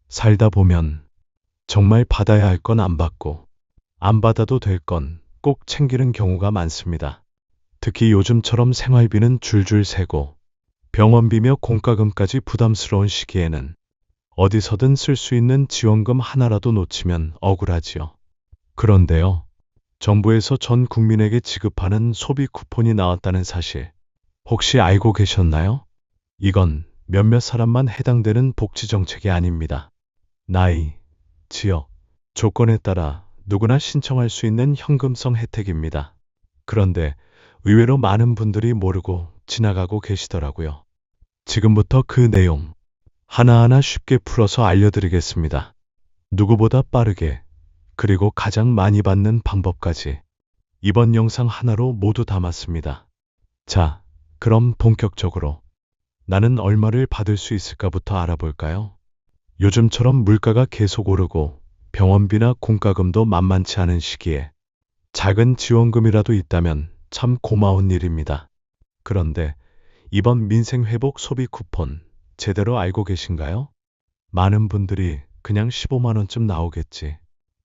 살다 보면 정말 받아야 할 건 안 받고 안 받아도 될 건 꼭 챙기는 경우가 많습니다. 특히 요즘처럼 생활비는 줄줄 새고 병원비며 공과금까지 부담스러운 시기에는 어디서든 쓸 수 있는 지원금 하나라도 놓치면 억울하지요. 그런데요, 정부에서 전 국민에게 지급하는 소비 쿠폰이 나왔다는 사실 혹시 알고 계셨나요? 이건 몇몇 사람만 해당되는 복지 정책이 아닙니다. 나이, 지역, 조건에 따라 누구나 신청할 수 있는 현금성 혜택입니다. 그런데 의외로 많은 분들이 모르고 지나가고 계시더라고요. 지금부터 그 내용 하나하나 쉽게 풀어서 알려드리겠습니다. 누구보다 빠르게, 그리고 가장 많이 받는 방법까지 이번 영상 하나로 모두 담았습니다. 자, 그럼 본격적으로 나는 얼마를 받을 수 있을까부터 알아볼까요? 요즘처럼 물가가 계속 오르고 병원비나 공과금도 만만치 않은 시기에 작은 지원금이라도 있다면 참 고마운 일입니다. 그런데 이번 민생회복 소비 쿠폰 제대로 알고 계신가요? 많은 분들이 그냥 15만 원쯤 나오겠지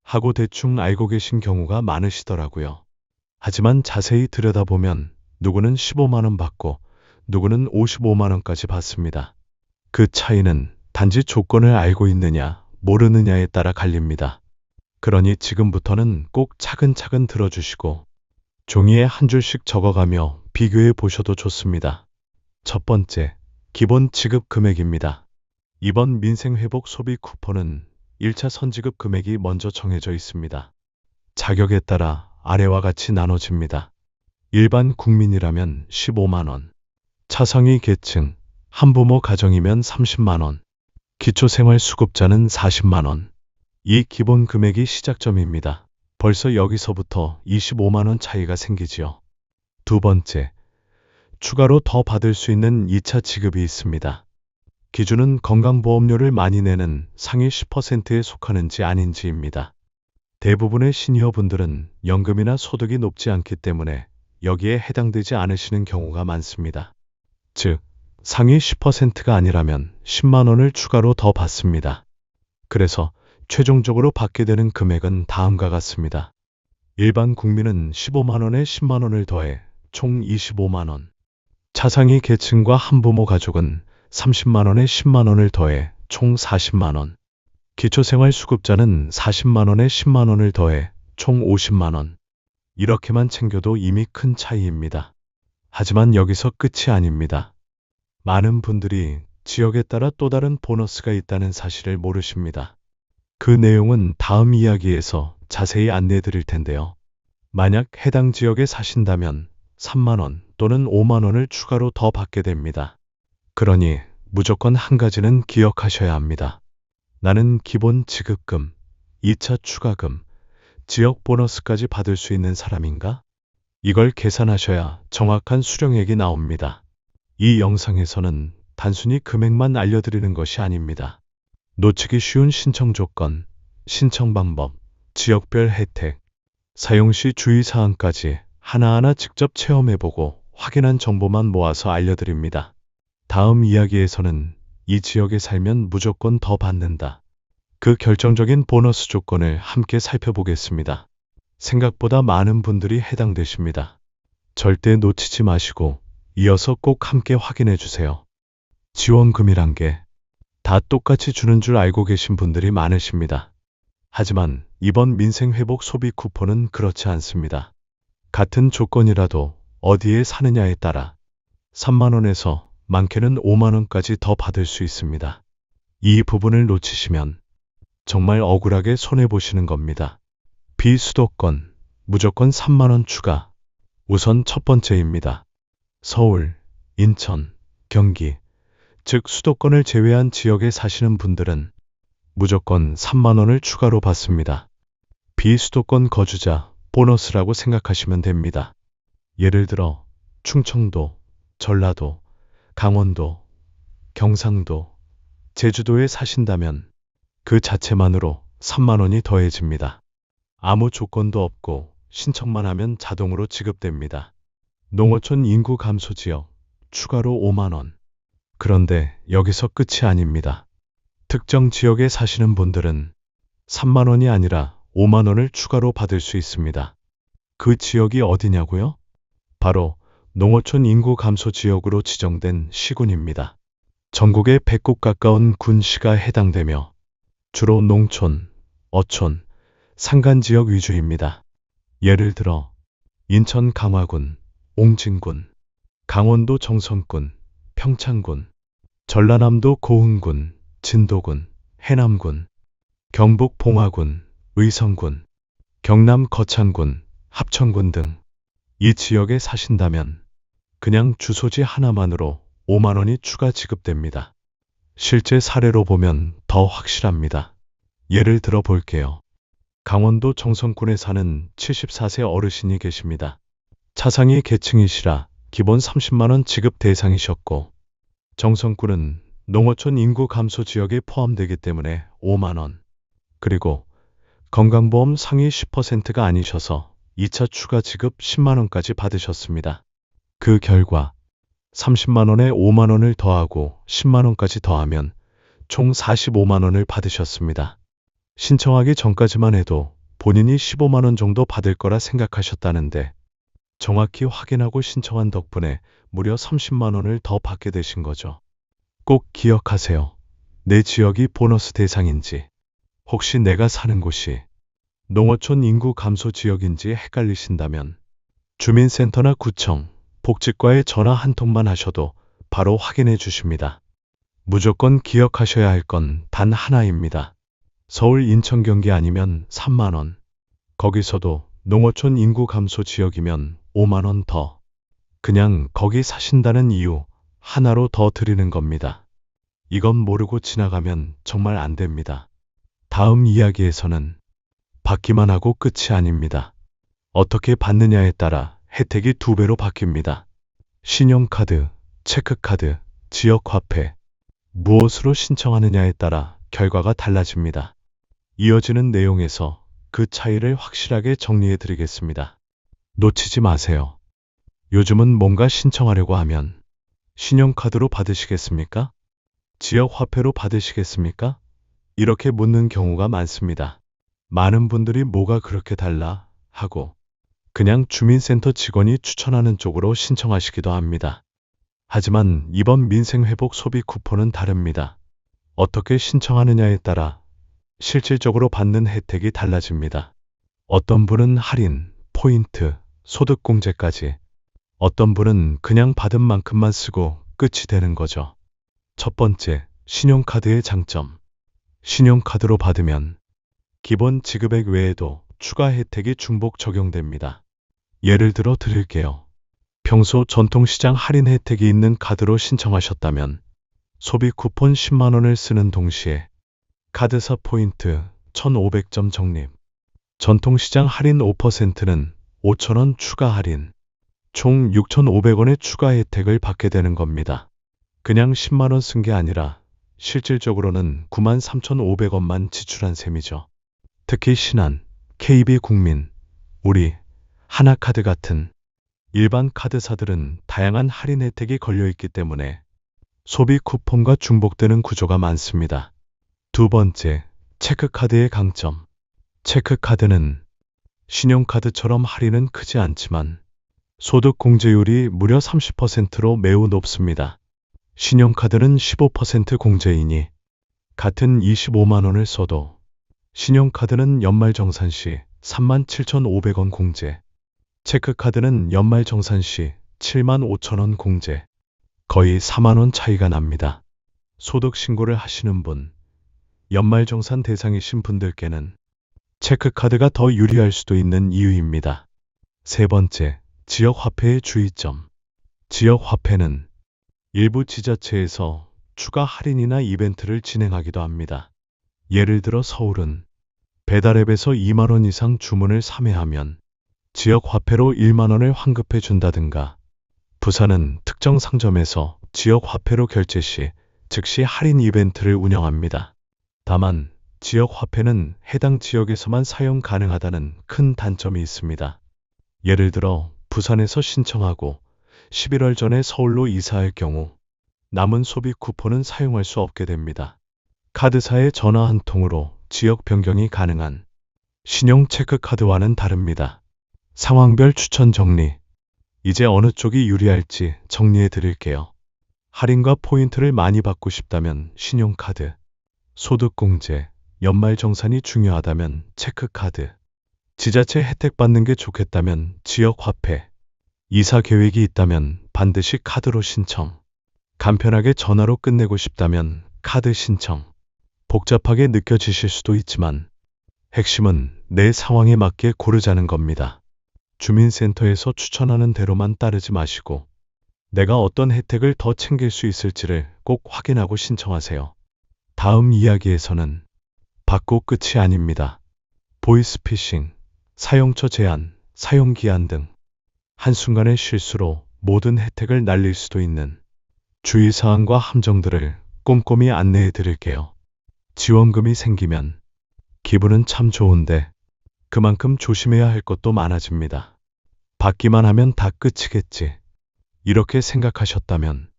하고 대충 알고 계신 경우가 많으시더라고요. 하지만 자세히 들여다보면 누구는 15만 원 받고 누구는 55만 원까지 받습니다. 그 차이는 단지 조건을 알고 있느냐, 모르느냐에 따라 갈립니다. 그러니 지금부터는 꼭 차근차근 들어주시고 종이에 한 줄씩 적어가며 비교해 보셔도 좋습니다. 첫 번째, 기본 지급 금액입니다. 이번 민생회복 소비 쿠폰은 1차 선지급 금액이 먼저 정해져 있습니다. 자격에 따라 아래와 같이 나눠집니다. 일반 국민이라면 15만 원, 차상위 계층, 한부모 가정이면 30만 원, 기초생활수급자는 40만 원. 이 기본 금액이 시작점입니다. 벌써 여기서부터 25만 원 차이가 생기지요. 두 번째, 추가로 더 받을 수 있는 2차 지급이 있습니다. 기준은 건강보험료를 많이 내는 상위 10%에 속하는지 아닌지입니다. 대부분의 시니어분들은 연금이나 소득이 높지 않기 때문에 여기에 해당되지 않으시는 경우가 많습니다. 즉, 상위 10%가 아니라면 10만 원을 추가로 더 받습니다. 그래서 최종적으로 받게 되는 금액은 다음과 같습니다. 일반 국민은 15만 원에 10만 원을 더해 총 25만 원. 차상위 계층과 한부모 가족은 30만 원에 10만 원을 더해 총 40만 원. 기초생활수급자는 40만 원에 10만 원을 더해 총 50만 원. 이렇게만 챙겨도 이미 큰 차이입니다. 하지만 여기서 끝이 아닙니다. 많은 분들이 지역에 따라 또 다른 보너스가 있다는 사실을 모르십니다. 그 내용은 다음 이야기에서 자세히 안내해 드릴 텐데요. 만약 해당 지역에 사신다면 3만 원 또는 5만 원을 추가로 더 받게 됩니다. 그러니 무조건 한 가지는 기억하셔야 합니다. 나는 기본 지급금, 2차 추가금, 지역 보너스까지 받을 수 있는 사람인가? 이걸 계산하셔야 정확한 수령액이 나옵니다. 이 영상에서는 단순히 금액만 알려드리는 것이 아닙니다. 놓치기 쉬운 신청 조건, 신청 방법, 지역별 혜택, 사용 시 주의사항까지 하나하나 직접 체험해보고 확인한 정보만 모아서 알려드립니다. 다음 이야기에서는 이 지역에 살면 무조건 더 받는다. 그 결정적인 보너스 조건을 함께 살펴보겠습니다. 생각보다 많은 분들이 해당되십니다. 절대 놓치지 마시고 이어서 꼭 함께 확인해 주세요. 지원금이란 게 다 똑같이 주는 줄 알고 계신 분들이 많으십니다. 하지만 이번 민생회복 소비 쿠폰은 그렇지 않습니다. 같은 조건이라도 어디에 사느냐에 따라 3만 원에서 많게는 5만 원까지 더 받을 수 있습니다. 이 부분을 놓치시면 정말 억울하게 손해보시는 겁니다. 비수도권, 무조건 3만 원 추가. 우선 첫 번째입니다. 서울, 인천, 경기, 즉 수도권을 제외한 지역에 사시는 분들은 무조건 3만 원을 추가로 받습니다. 비수도권 거주자 보너스라고 생각하시면 됩니다. 예를 들어 충청도, 전라도, 강원도, 경상도, 제주도에 사신다면 그 자체만으로 3만 원이 더해집니다. 아무 조건도 없고 신청만 하면 자동으로 지급됩니다. 농어촌 인구 감소 지역 추가로 5만 원. 그런데 여기서 끝이 아닙니다. 특정 지역에 사시는 분들은 3만 원이 아니라 5만 원을 추가로 받을 수 있습니다. 그 지역이 어디냐고요? 바로 농어촌 인구 감소 지역으로 지정된 시군입니다. 전국에 100곳 가까운 군시가 해당되며 주로 농촌, 어촌, 산간 지역 위주입니다. 예를 들어 인천 강화군, 옹진군, 강원도 정선군, 평창군, 전라남도 고흥군, 진도군, 해남군, 경북 봉화군, 의성군, 경남 거창군, 합천군 등 이 지역에 사신다면 그냥 주소지 하나만으로 5만 원이 추가 지급됩니다. 실제 사례로 보면 더 확실합니다. 예를 들어 볼게요. 강원도 정선군에 사는 74세 어르신이 계십니다. 차상위 계층이시라 기본 30만 원 지급 대상이셨고 정선군은 농어촌 인구 감소 지역에 포함되기 때문에 5만 원. 그리고 건강보험 상위 10%가 아니셔서 2차 추가 지급 10만 원까지 받으셨습니다. 그 결과 30만 원에 5만 원을 더하고 10만 원까지 더하면 총 45만 원을 받으셨습니다. 신청하기 전까지만 해도 본인이 15만 원 정도 받을 거라 생각하셨다는데 정확히 확인하고 신청한 덕분에 무려 30만 원을 더 받게 되신 거죠. 꼭 기억하세요. 내 지역이 보너스 대상인지, 혹시 내가 사는 곳이 농어촌 인구 감소 지역인지 헷갈리신다면 주민센터나 구청, 복지과에 전화 한 통만 하셔도 바로 확인해 주십니다. 무조건 기억하셔야 할 건 단 하나입니다. 서울, 인천, 경기 아니면 3만 원. 거기서도 농어촌 인구 감소 지역이면 5만 원 더. 그냥 거기 사신다는 이유 하나로 더 드리는 겁니다. 이건 모르고 지나가면 정말 안 됩니다. 다음 이야기에서는 받기만 하고 끝이 아닙니다. 어떻게 받느냐에 따라 혜택이 2배로 바뀝니다. 신용카드, 체크카드, 지역화폐, 무엇으로 신청하느냐에 따라 결과가 달라집니다. 이어지는 내용에서 그 차이를 확실하게 정리해 드리겠습니다. 놓치지 마세요. 요즘은 뭔가 신청하려고 하면 신용카드로 받으시겠습니까? 지역화폐로 받으시겠습니까? 이렇게 묻는 경우가 많습니다. 많은 분들이 뭐가 그렇게 달라 하고 그냥 주민센터 직원이 추천하는 쪽으로 신청하시기도 합니다. 하지만 이번 민생회복 소비 쿠폰은 다릅니다. 어떻게 신청하느냐에 따라 실질적으로 받는 혜택이 달라집니다. 어떤 분은 할인, 포인트, 소득공제까지, 어떤 분은 그냥 받은 만큼만 쓰고 끝이 되는 거죠. 첫 번째, 신용카드의 장점. 신용카드로 받으면 기본 지급액 외에도 추가 혜택이 중복 적용됩니다. 예를 들어 드릴게요. 평소 전통시장 할인 혜택이 있는 카드로 신청하셨다면 소비 쿠폰 10만 원을 쓰는 동시에 카드사 포인트 1,500점 적립, 전통시장 할인 5%는 5,000원 추가 할인, 총 6,500원의 추가 혜택을 받게 되는 겁니다. 그냥 10만 원 쓴 게 아니라 실질적으로는 93,500원만 지출한 셈이죠. 특히 신한, KB국민, 우리, 하나카드 같은 일반 카드사들은 다양한 할인 혜택이 걸려있기 때문에 소비 쿠폰과 중복되는 구조가 많습니다. 두 번째, 체크카드의 강점. 체크카드는 신용카드처럼 할인은 크지 않지만 소득 공제율이 무려 30%로 매우 높습니다. 신용카드는 15% 공제이니 같은 25만 원을 써도 신용카드는 연말정산 시 37,500원 공제, 체크카드는 연말정산 시 75,000원 공제, 거의 4만 원 차이가 납니다. 소득 신고를 하시는 분, 연말정산 대상이신 분들께는 체크카드가 더 유리할 수도 있는 이유입니다. 세 번째, 지역화폐의 주의점. 지역화폐는 일부 지자체에서 추가 할인이나 이벤트를 진행하기도 합니다. 예를 들어 서울은 배달앱에서 2만 원 이상 주문을 3회하면 지역화폐로 1만 원을 환급해 준다든가, 부산은 특정 상점에서 지역화폐로 결제 시 즉시 할인 이벤트를 운영합니다. 다만 지역화폐는 해당 지역에서만 사용 가능하다는 큰 단점이 있습니다. 예를 들어 부산에서 신청하고 11월 전에 서울로 이사할 경우 남은 소비 쿠폰은 사용할 수 없게 됩니다. 카드사의 전화 한 통으로 지역 변경이 가능한 신용 체크카드와는 다릅니다. 상황별 추천 정리. 이제 어느 쪽이 유리할지 정리해 드릴게요. 할인과 포인트를 많이 받고 싶다면 신용카드, 소득공제, 연말정산이 중요하다면 체크카드, 지자체 혜택 받는 게 좋겠다면 지역화폐, 이사 계획이 있다면 반드시 카드로 신청, 간편하게 전화로 끝내고 싶다면 카드 신청. 복잡하게 느껴지실 수도 있지만 핵심은 내 상황에 맞게 고르자는 겁니다. 주민센터에서 추천하는 대로만 따르지 마시고 내가 어떤 혜택을 더 챙길 수 있을지를 꼭 확인하고 신청하세요. 다음 이야기에서는 받고 끝이 아닙니다. 보이스피싱, 사용처 제한, 사용기한 등 한순간의 실수로 모든 혜택을 날릴 수도 있는 주의사항과 함정들을 꼼꼼히 안내해 드릴게요. 지원금이 생기면 기분은 참 좋은데 그만큼 조심해야 할 것도 많아집니다. 받기만 하면 다 끝이겠지. 이렇게 생각하셨다면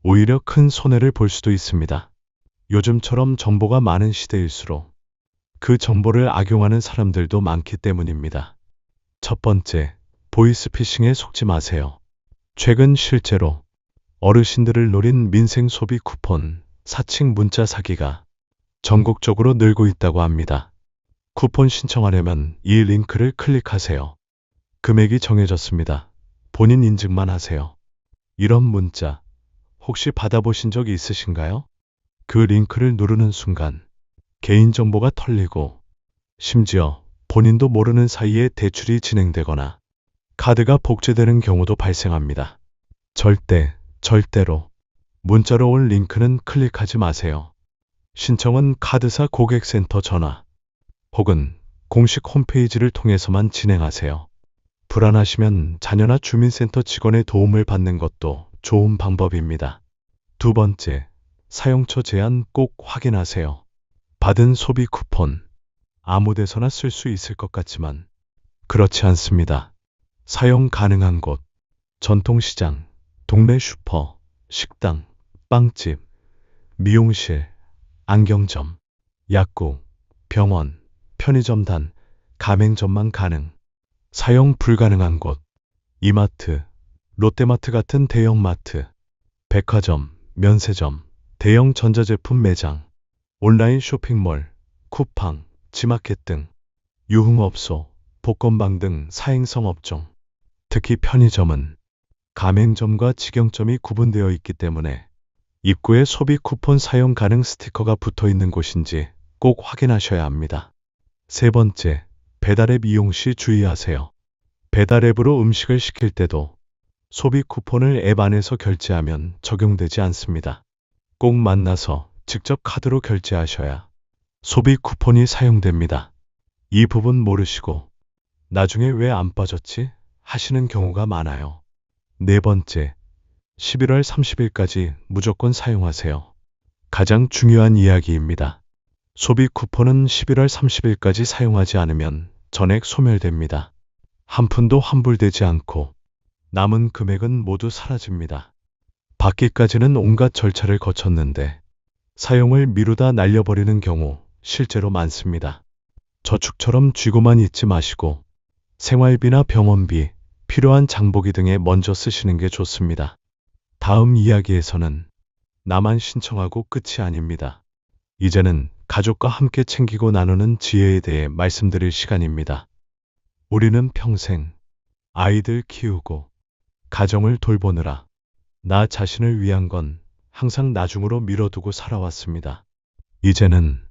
오히려 큰 손해를 볼 수도 있습니다. 요즘처럼 정보가 많은 시대일수록 그 정보를 악용하는 사람들도 많기 때문입니다. 첫 번째, 보이스피싱에 속지 마세요. 최근 실제로 어르신들을 노린 민생 소비 쿠폰, 사칭 문자 사기가 전국적으로 늘고 있다고 합니다. 쿠폰 신청하려면 이 링크를 클릭하세요. 금액이 정해졌습니다. 본인 인증만 하세요. 이런 문자 혹시 받아보신 적 있으신가요? 그 링크를 누르는 순간 개인정보가 털리고 심지어 본인도 모르는 사이에 대출이 진행되거나 카드가 복제되는 경우도 발생합니다. 절대로 문자로 온 링크는 클릭하지 마세요. 신청은 카드사 고객센터 전화 혹은 공식 홈페이지를 통해서만 진행하세요. 불안하시면 자녀나 주민센터 직원의 도움을 받는 것도 좋은 방법입니다. 두 번째, 사용처 제한 꼭 확인하세요. 받은 소비 쿠폰, 아무 데서나 쓸 수 있을 것 같지만 그렇지 않습니다. 사용 가능한 곳, 전통시장, 동네 슈퍼, 식당, 빵집, 미용실, 안경점, 약국, 병원, 편의점 단, 가맹점만 가능. 사용 불가능한 곳, 이마트, 롯데마트 같은 대형마트, 백화점, 면세점, 대형 전자제품 매장, 온라인 쇼핑몰, 쿠팡, 지마켓 등, 유흥업소, 복권방 등 사행성 업종, 특히 편의점은 가맹점과 직영점이 구분되어 있기 때문에 입구에 소비 쿠폰 사용 가능 스티커가 붙어 있는 곳인지 꼭 확인하셔야 합니다. 세 번째, 배달앱 이용 시 주의하세요. 배달앱으로 음식을 시킬 때도 소비 쿠폰을 앱 안에서 결제하면 적용되지 않습니다. 꼭 만나서 직접 카드로 결제하셔야 소비 쿠폰이 사용됩니다. 이 부분 모르시고 나중에 왜 안 빠졌지? 하시는 경우가 많아요. 네 번째, 11월 30일까지 무조건 사용하세요. 가장 중요한 이야기입니다. 소비 쿠폰은 11월 30일까지 사용하지 않으면 전액 소멸됩니다. 한 푼도 환불되지 않고 남은 금액은 모두 사라집니다. 받기까지는 온갖 절차를 거쳤는데 사용을 미루다 날려버리는 경우 실제로 많습니다. 저축처럼 쥐고만 있지 마시고 생활비나 병원비, 필요한 장보기 등에 먼저 쓰시는 게 좋습니다. 다음 이야기에서는 나만 신청하고 끝이 아닙니다. 이제는 가족과 함께 챙기고 나누는 지혜에 대해 말씀드릴 시간입니다. 우리는 평생 아이들 키우고 가정을 돌보느라 나 자신을 위한 건 항상 나중으로 미뤄두고 살아왔습니다. 이제는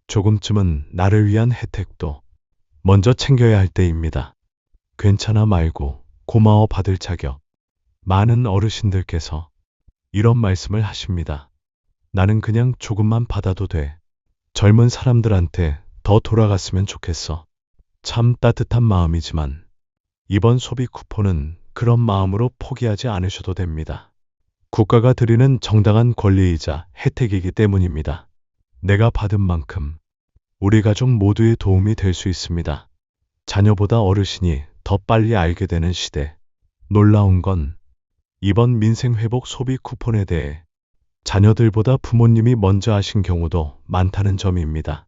조금쯤은 나를 위한 혜택도 먼저 챙겨야 할 때입니다. 괜찮아 말고 고마워 받을 자격. 많은 어르신들께서 이런 말씀을 하십니다. 나는 그냥 조금만 받아도 돼. 젊은 사람들한테 더 돌아갔으면 좋겠어. 참 따뜻한 마음이지만 이번 소비 쿠폰은 그런 마음으로 포기하지 않으셔도 됩니다. 국가가 드리는 정당한 권리이자 혜택이기 때문입니다. 내가 받은 만큼 우리 가족 모두의 도움이 될 수 있습니다. 자녀보다 어르신이 더 빨리 알게 되는 시대. 놀라운 건 이번 민생회복 소비 쿠폰에 대해 자녀들보다 부모님이 먼저 아신 경우도 많다는 점입니다.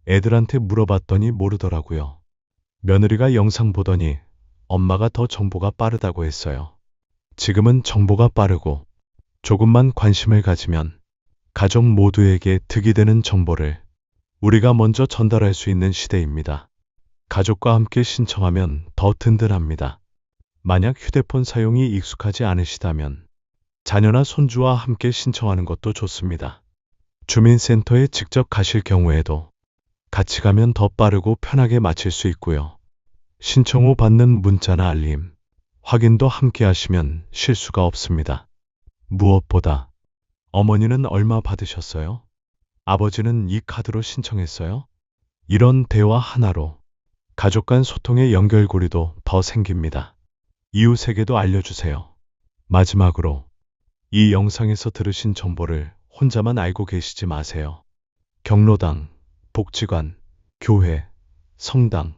애들한테 물어봤더니 모르더라고요. 며느리가 영상 보더니 엄마가 더 정보가 빠르다고 했어요. 지금은 정보가 빠르고 조금만 관심을 가지면 가족 모두에게 득이 되는 정보를 우리가 먼저 전달할 수 있는 시대입니다. 가족과 함께 신청하면 더 든든합니다. 만약 휴대폰 사용이 익숙하지 않으시다면 자녀나 손주와 함께 신청하는 것도 좋습니다. 주민센터에 직접 가실 경우에도 같이 가면 더 빠르고 편하게 마칠 수 있고요. 신청 후 받는 문자나 알림, 확인도 함께 하시면 실수가 없습니다. 무엇보다 어머니는 얼마 받으셨어요? 아버지는 이 카드로 신청했어요? 이런 대화 하나로 가족 간 소통의 연결고리도 더 생깁니다. 이웃에게도 알려주세요. 마지막으로 이 영상에서 들으신 정보를 혼자만 알고 계시지 마세요. 경로당, 복지관, 교회, 성당,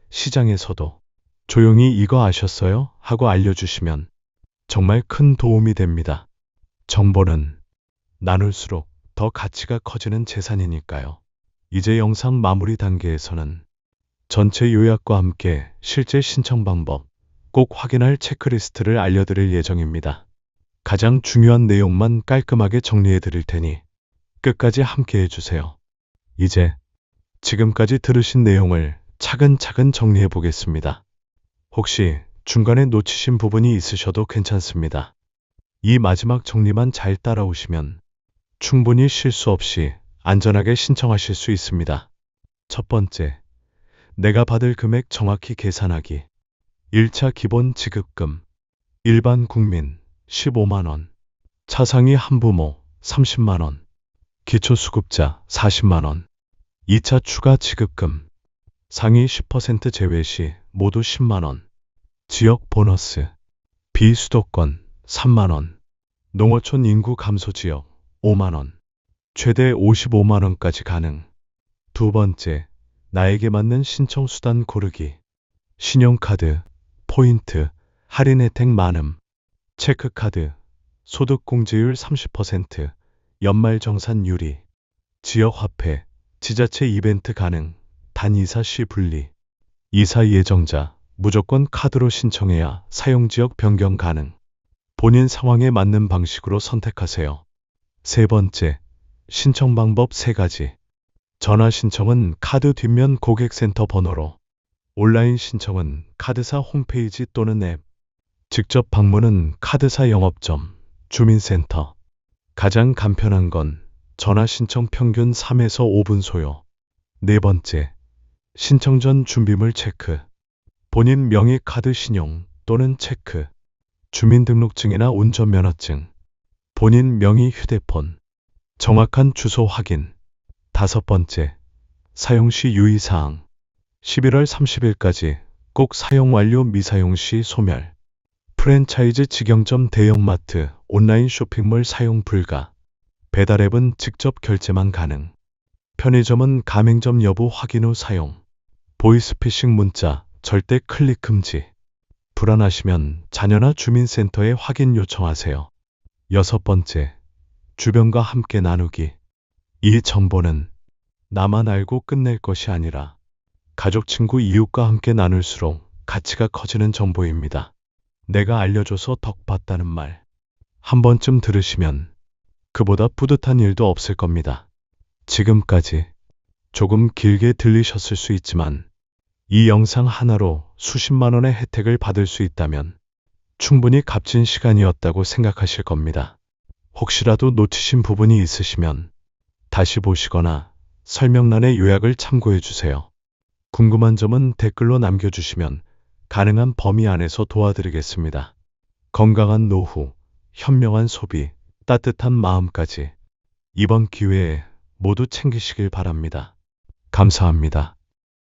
시장에서도 조용히 이거 아셨어요? 하고 알려주시면 정말 큰 도움이 됩니다. 정보는 나눌수록 더 가치가 커지는 재산이니까요. 이제 영상 마무리 단계에서는 전체 요약과 함께 실제 신청 방법, 꼭 확인할 체크리스트를 알려드릴 예정입니다. 가장 중요한 내용만 깔끔하게 정리해 드릴 테니 끝까지 함께 해주세요. 이제 지금까지 들으신 내용을 차근차근 정리해 보겠습니다. 혹시 중간에 놓치신 부분이 있으셔도 괜찮습니다. 이 마지막 정리만 잘 따라오시면 충분히 실수 없이 안전하게 신청하실 수 있습니다. 첫 번째, 내가 받을 금액 정확히 계산하기. 1차 기본 지급금, 일반 국민 15만 원, 차상위 한부모 30만 원, 기초수급자 40만 원, 2차 추가 지급금, 상위 10% 제외 시 모두 10만 원, 지역 보너스, 비수도권 3만 원, 농어촌 인구 감소 지역 5만 원, 최대 55만 원까지 가능. 두 번째, 나에게 맞는 신청 수단 고르기. 신용카드, 포인트, 할인 혜택 많음, 체크카드, 소득공제율 30%, 연말정산 유리, 지역화폐, 지자체 이벤트 가능, 단 이사 시 분리. 이사 예정자, 무조건 카드로 신청해야 사용지역 변경 가능. 본인 상황에 맞는 방식으로 선택하세요. 세 번째, 신청 방법 3가지. 전화 신청은 카드 뒷면 고객센터 번호로, 온라인 신청은 카드사 홈페이지 또는 앱, 직접 방문은 카드사 영업점, 주민센터. 가장 간편한 건 전화 신청 평균 3에서 5분 소요. 네 번째, 신청 전 준비물 체크. 본인 명의 카드 신용 또는 체크, 주민등록증이나 운전면허증, 본인 명의 휴대폰, 정확한 주소 확인. 다섯 번째, 사용 시 유의사항. 11월 30일까지 꼭 사용 완료 미사용 시 소멸. 프랜차이즈 직영점 대형마트, 온라인 쇼핑몰 사용 불가. 배달앱은 직접 결제만 가능. 편의점은 가맹점 여부 확인 후 사용. 보이스피싱 문자 절대 클릭 금지. 불안하시면 자녀나 주민센터에 확인 요청하세요. 여섯 번째, 주변과 함께 나누기. 이 정보는 나만 알고 끝낼 것이 아니라 가족, 친구, 이웃과 함께 나눌수록 가치가 커지는 정보입니다. 내가 알려줘서 덕 봤다는 말 한 번쯤 들으시면 그보다 뿌듯한 일도 없을 겁니다. 지금까지 조금 길게 들리셨을 수 있지만 이 영상 하나로 수십만 원의 혜택을 받을 수 있다면 충분히 값진 시간이었다고 생각하실 겁니다. 혹시라도 놓치신 부분이 있으시면 다시 보시거나 설명란의 요약을 참고해 주세요. 궁금한 점은 댓글로 남겨주시면 가능한 범위 안에서 도와드리겠습니다. 건강한 노후, 현명한 소비, 따뜻한 마음까지 이번 기회에 모두 챙기시길 바랍니다. 감사합니다.